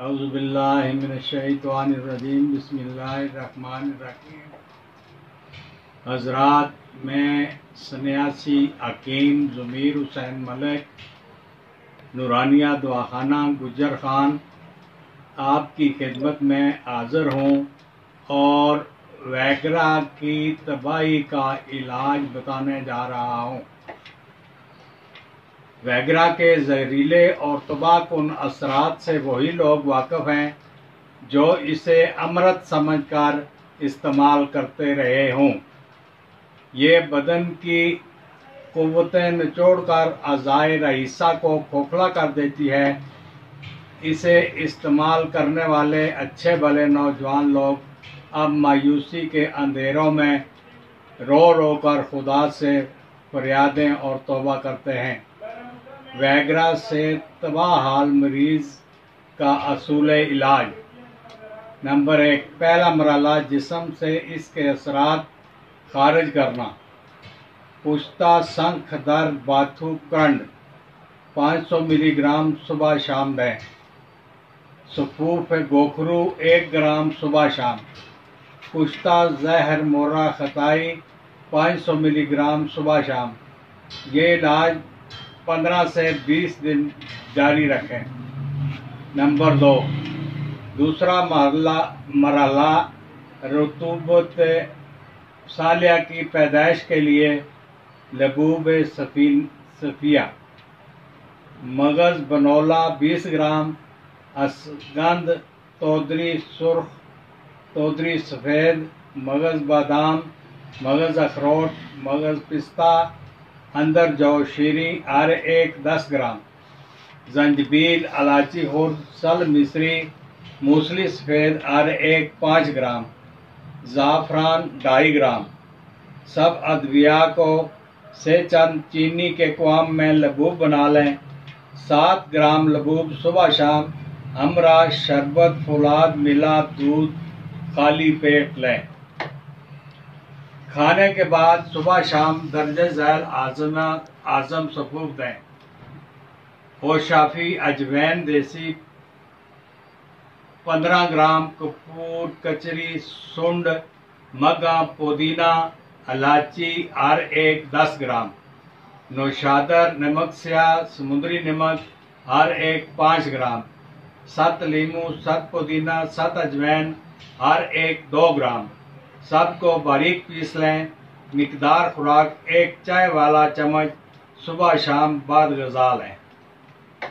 اعوذ باللہ من الشیطان الرجیم بسم اللہ الرحمن الرحیم۔ حضرات، میں سنیاسی حکیم ضمیر حسین ملک، نورانیہ دواخانہ گجر خان، آپ کی خدمت میں حاضر ہوں اور ویگرا کی تباہی کا علاج بتانے جا رہا ہوں۔ ویگرا کے زہریلے اور تباہ کن اثرات سے وہی لوگ واقف ہیں جو اسے امرت سمجھ کر استعمال کرتے رہے ہوں۔ یہ بدن کی قوتیں نچوڑ کر اعضائے رئیسہ کو کھوکھلا کر دیتی ہے۔ اسے استعمال کرنے والے اچھے بھلے نوجوان لوگ اب مایوسی کے اندھیروں میں رو رو کر خدا سے فریادیں اور توبہ کرتے ہیں۔ ویگرا سے تباہ حال مریض کا اصول علاج۔ نمبر 1، پہلا مرحلہ جسم سے اس کے اثرات خارج کرنا۔ پشتہ سنکھ درد باتھو کنڈ 500 ملی گرام صبح شام دیں۔ سفوف گوکھرو 1 گرام صبح شام۔ پشتہ زہر مورا خطائی 500 ملی گرام صبح شام۔ یہ علاج 15 سے 20 دن جاری رکھیں۔ نمبر 2، دوسرا مرحلہ رطوبت صالحہ کی پیدائش کے لیے لبوب صفیہ، مغز بنولا 20 گرام، اسگندھ، تودری سرخ، تودری سفید، مغز بادام، مغز اخروٹ، مغز پستہ، اندر جو شیریں ہر ایک 10 گرام، زنجبیل، الائچی خرد، سل مصری، موسلی سفید ہر ایک 5 گرام، زعفران 2.5 گرام۔ سب ادویہ کو سے چند چینی کے اقوام میں لبوب بنا لیں۔ 7 گرام لبوب صبح شام ہمراہ شربت فولاد ملا دودھ خالی پیٹ لیں۔ کھانے کے بعد صبح شام درجہ ذیل اعظم سفوف دیں۔ ہوشافی اجوین دیسی 15 گرام، کپور، کچری، سنڈ، مگا، پودینہ، الائچی ہر ایک 10 گرام، نوشادر، نمک سیاہ، سمندری نمک ہر ایک 5 گرام، 7 لیموں، 7 پودینہ، 7 اجوین ہر ایک 2 گرام۔ سب کو باریک پیس لیں۔ مقدار خوراک 1 چائے والا چمچ صبح شام بعد غذا لیں۔